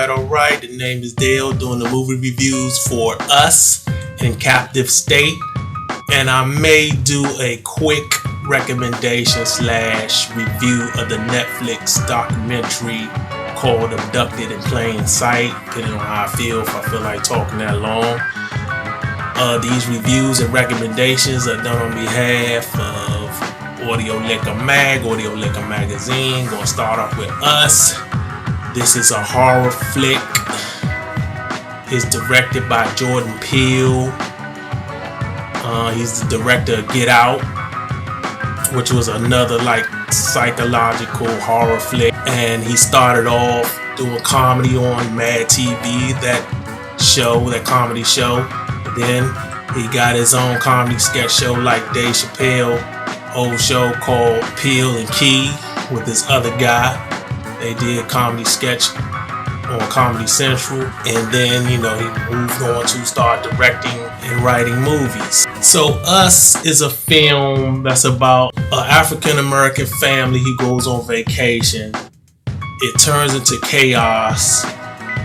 Alright. The name is Dale, doing the movie reviews for Us in Captive State. And I may do a quick recommendation / review of the Netflix documentary called Abducted in Plain Sight, depending on how I feel, if I feel like talking that long. These reviews and recommendations are done on behalf of Audio Liquor Magazine. Gonna start off with Us. This is a horror flick. It's directed by Jordan Peele. He's the director of Get Out, which was another psychological horror flick. And he started off doing comedy on Mad TV, that comedy show. Then he got his own comedy sketch show like Dave Chappelle, old show called Peele and Key with this other guy. They did comedy sketch on Comedy Central, and then he moved on to start directing and writing movies. So Us is a film that's about an African American family who goes on vacation. It turns into chaos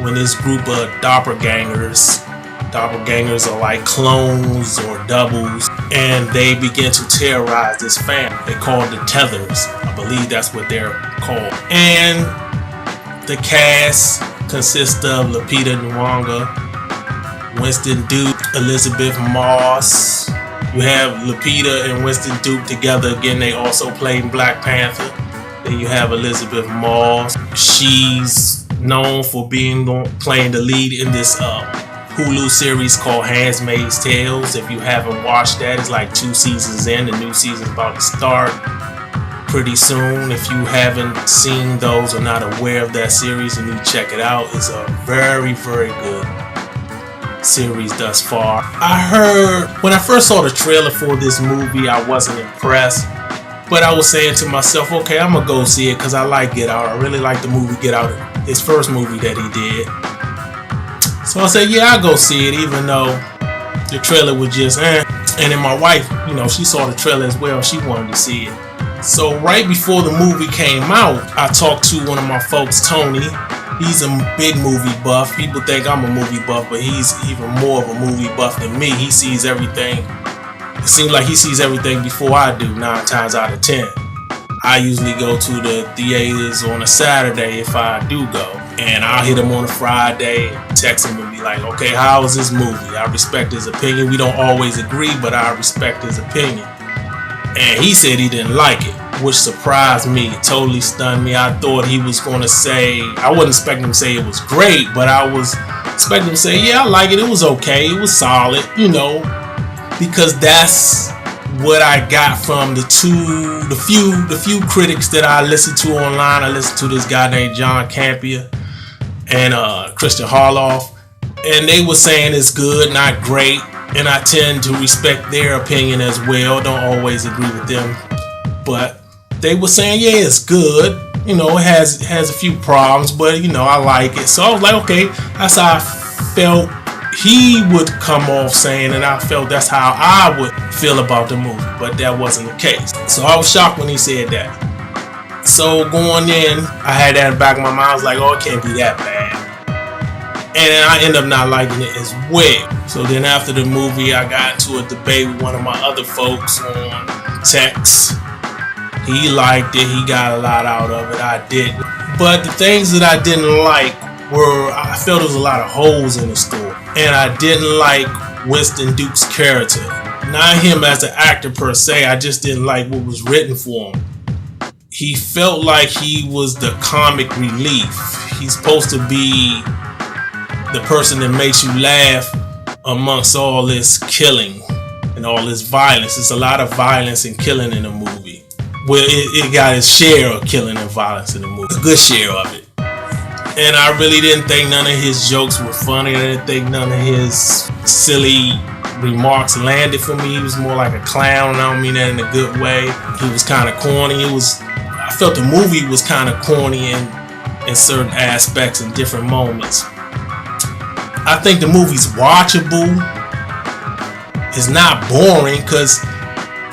when this group of doppelgangers are like clones or doubles, and they begin to terrorize this family. They call it the Tethers. I believe that's what they're called. And the cast consists of Lupita Nyong'o, Winston Duke, Elizabeth Moss. You have Lupita and Winston Duke together again. They also played in Black Panther. Then you have Elizabeth Moss. She's known for playing the lead in this Hulu series called Handmaid's Tales. If you haven't watched that, it's like 2 seasons in. The new season's about to start pretty soon. If you haven't seen those or not aware of that series, you need to check it out. It's a very, very good series thus far. I heard when I first saw the trailer for this movie, I wasn't impressed, but I was saying to myself, okay, I'm gonna go see it because I like Get Out. I really like the movie Get Out, his first movie that he did. So I said, yeah, I'll go see it, even though the trailer was just And then my wife, she saw the trailer as well. She wanted to see it. So right before the movie came out, I talked to one of my folks, Tony. He's a big movie buff. People think I'm a movie buff, but he's even more of a movie buff than me. He sees everything. It seems like he sees everything before I do, 9 times out of 10. I usually go to the theaters on a Saturday if I do go. And I'll hit him on a Friday, text him and be like, okay, how was this movie? I respect his opinion. We don't always agree, but I respect his opinion. And he said he didn't like it, which surprised me. It totally stunned me. I thought he was going to say, I wasn't expecting him to say it was great, but I was expecting him to say, yeah, I like it. It was okay. It was solid, because that's what I got from the few critics that I listened to online. I listened to this guy named John Campia and Christian Harloff, and they were saying it's good, not great, and I tend to respect their opinion as well. Don't always agree with them, but they were saying, yeah, it's good. It has a few problems, but I like it. So I was like, okay, that's how I felt he would come off saying, and I felt that's how I would feel about the movie, but that wasn't the case. So I was shocked when he said that. So going in, I had that in the back of my mind. I was like, oh, it can't be that bad. And then I ended up not liking it as well. So then after the movie, I got into a debate with one of my other folks on text. He liked it. He got a lot out of it. I didn't. But the things that I didn't like were, I felt there was a lot of holes in the story. And I didn't like Winston Duke's character. Not him as an actor per se. I just didn't like what was written for him. He felt like he was the comic relief. He's supposed to be the person that makes you laugh amongst all this killing and all this violence. There's a lot of violence and killing in the movie. Well, it got its share of killing and violence in the movie. A good share of it. And I really didn't think none of his jokes were funny. I didn't think none of his silly remarks landed for me. He was more like a clown. I don't mean that in a good way. He was kind of corny. I felt the movie was kind of corny in certain aspects and different moments. I think the movie's watchable. It's not boring because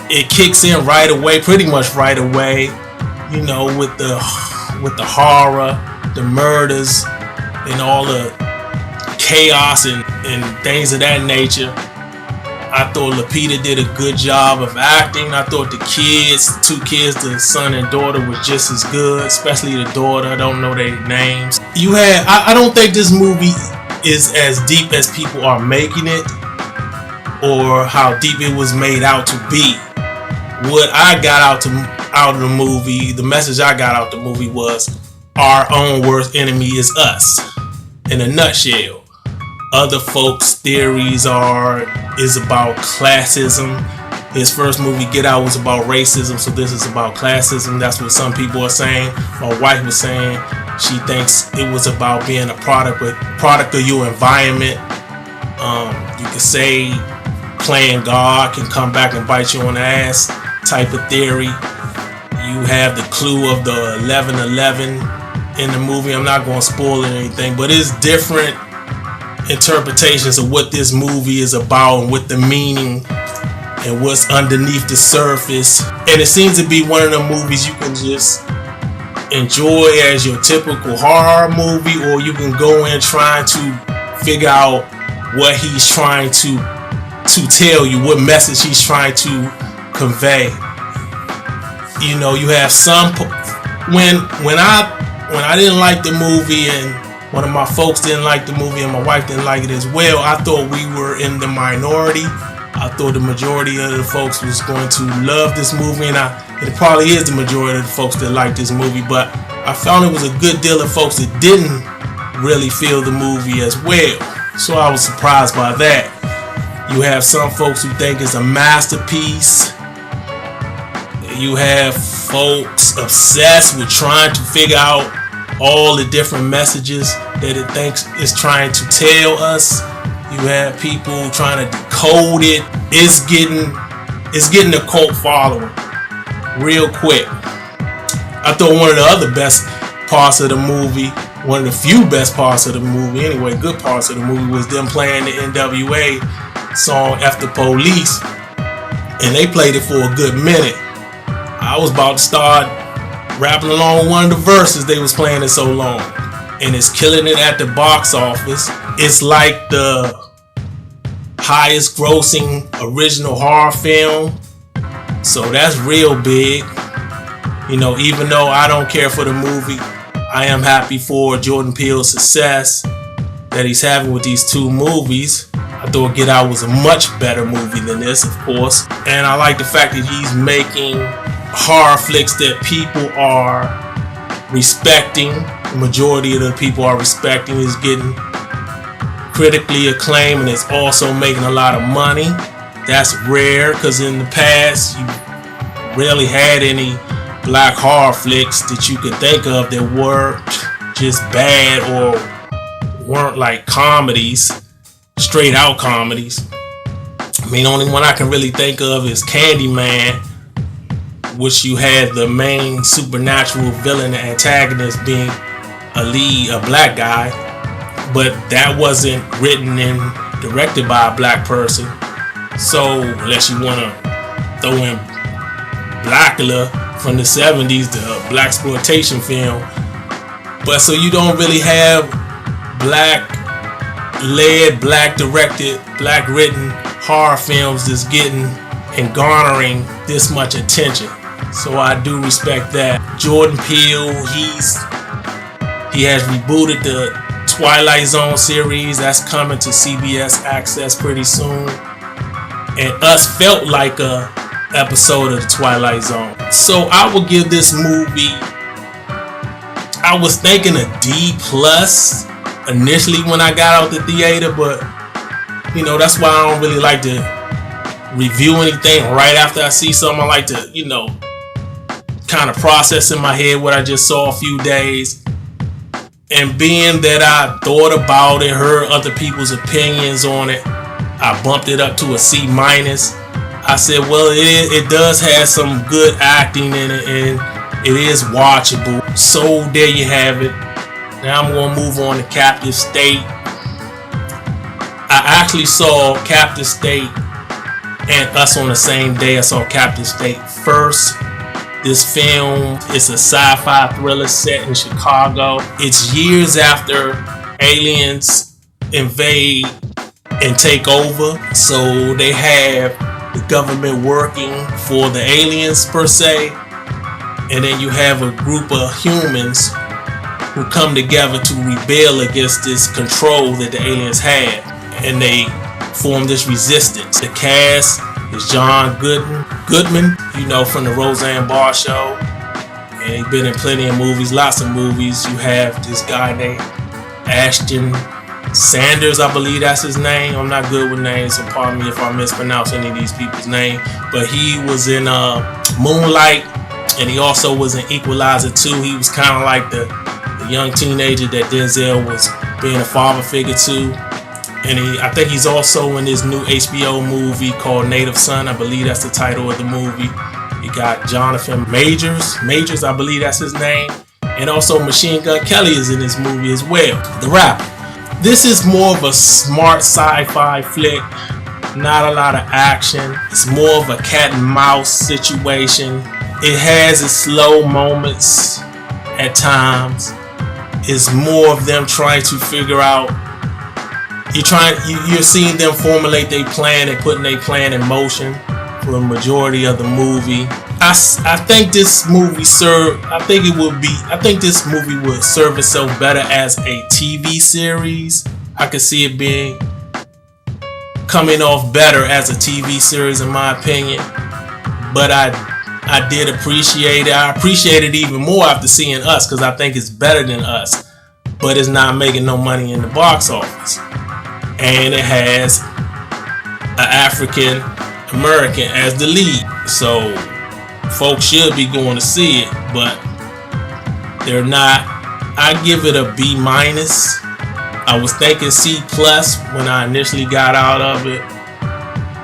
it kicks in right away, pretty much right away. You know, with the horror, the murders, and all the chaos and things of that nature. I thought Lupita did a good job of acting. I thought the two kids, the son and daughter, was just as good, especially the daughter. I don't know their names. I don't think this movie is as deep as people are making it, or how deep it was made out to be. What I got out of the movie, the message I got out of the movie was, our own worst enemy is us. In a nutshell. Other folks' theories is about classism. His first movie, Get Out, was about racism, so this is about classism. That's what some people are saying. My wife was saying she thinks it was about being a product of your environment. You could say playing God can come back and bite you on the ass type of theory. You have the clue of the 11/11 in the movie. I'm not going to spoil anything, but it's different interpretations of what this movie is about and what the meaning and what's underneath the surface. And it seems to be one of the movies you can just enjoy as your typical horror movie, or you can go in trying to figure out what he's trying to tell you, what message he's trying to convey. You know, you have some when I didn't like the movie, and one of my folks didn't like the movie, and my wife didn't like it as well, I thought we were in the minority. I thought the majority of the folks was going to love this movie, and it probably is the majority of the folks that like this movie, but I found it was a good deal of folks that didn't really feel the movie as well. So I was surprised by that. You have some folks who think it's a masterpiece. You have folks obsessed with trying to figure out all the different messages that it thinks it's trying to tell us. You have people trying to decode it. It's getting a cult following real quick. I thought one of the other best parts of the movie, one of the few best parts of the movie anyway, good parts of the movie, was them playing the NWA song F the Police, and they played it for a good minute. I was about to start rapping along one of the verses, they was playing it so long. And it's killing it at the box office. It's like the highest grossing original horror film, so that's real big. You know, even though I don't care for the movie, I am happy for Jordan Peele's success that he's having with these two movies. I thought Get Out was a much better movie than this, of course. And I like the fact that he's making horror flicks that people are respecting. The majority of the people are respecting. Is getting critically acclaimed, and it's also making a lot of money. That's rare, because in the past you rarely had any black horror flicks that you could think of that were just bad or weren't like comedies, straight out comedies. I mean, the only one I can really think of is Candyman, which you had the main supernatural villain, the antagonist, being a black guy, but that wasn't written and directed by a black person. So unless you want to throw in Blackula from the 70s, the blaxploitation film, but so you don't really have black led, black directed, black written horror films that's getting and garnering this much attention. So I do respect that. Jordan Peele, he has rebooted the Twilight Zone series. That's coming to CBS Access pretty soon. And Us felt like a episode of the Twilight Zone. So I will give this movie, I was thinking a D+ initially when I got out the theater, but you know, that's why I don't really like to review anything right after I see something. I like to, you know, kind of process in my head what I just saw a few days. And being that I thought about it, heard other people's opinions on it, I bumped it up to a C-. I said, well, it does have some good acting in it, and it is watchable. So there you have it. Now I'm going to move on to Captive State. actually saw Captain State and Us on the same day. I saw Captain State first. This film is a sci-fi thriller set in Chicago. It's years after aliens invade and take over. So they have the government working for the aliens per se. And then you have a group of humans who come together to rebel against this control that the aliens have. And they form this resistance. The cast is John Goodman, you know, from the Roseanne Barr show. And he's been in plenty of movies, lots of movies. You have this guy named Ashton Sanders, I believe that's his name. I'm not good with names, so pardon me if I mispronounce any of these people's names. But he was in Moonlight, and he also was in Equalizer 2. He was kind of like the young teenager that Denzel was being a father figure to. And I think he's also in this new HBO movie called Native Son. I believe that's the title of the movie. You got Jonathan Majors, I believe that's his name. And also Machine Gun Kelly is in this movie as well, the rapper. This is more of a smart sci-fi flick, not a lot of action. It's more of a cat and mouse situation. It has its slow moments at times. It's more of them trying to figure out. You're seeing them formulate their plan and putting their plan in motion for the majority of the movie. I think this movie this movie would serve itself better as a TV series. I could see it being coming off better as a TV series in my opinion. But I did appreciate it. I appreciate it even more after seeing Us, because I think it's better than Us. But it's not making no money in the box office. And it has an African American as the lead. So folks should be going to see it, but they're not. I give it a B-. I was thinking C+ when I initially got out of it,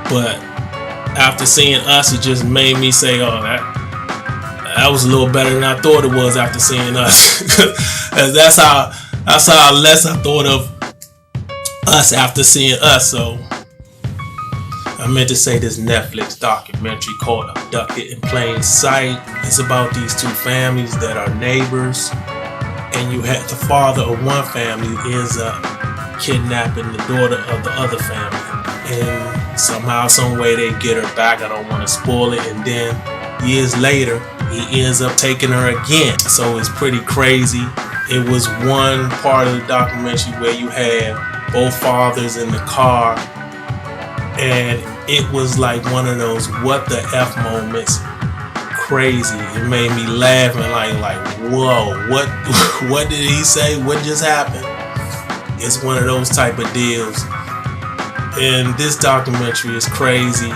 but after seeing Us, it just made me say, oh, that was a little better than I thought it was after seeing Us. that's how less I thought of Us after seeing Us. So I meant to say this Netflix documentary called Abducted in Plain Sight. It's about these two families that are neighbors, and you have the father of one family ends up kidnapping the daughter of the other family, and somehow, some way they get her back. I don't want to spoil it. And then years later, he ends up taking her again. So it's pretty crazy. It was one part of the documentary where you have both fathers in the car, and it was like one of those what the F moments. Crazy. It made me laugh and like whoa, what did he say? What just happened? It's one of those type of deals. And this documentary is crazy.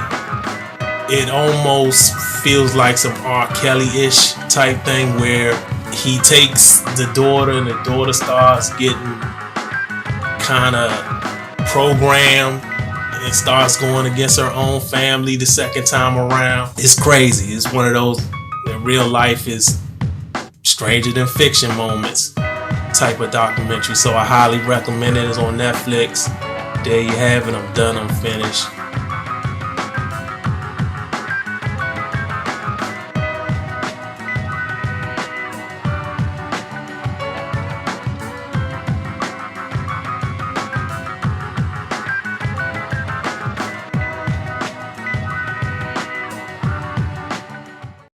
It almost feels like some R. Kelly-ish type thing where he takes the daughter and the daughter starts getting kind of programmed and starts going against her own family the second time around. It's crazy. It's one of those that real life is stranger than fiction moments type of documentary. So I highly recommend it. It's on Netflix. There you have it. I'm done. I'm finished.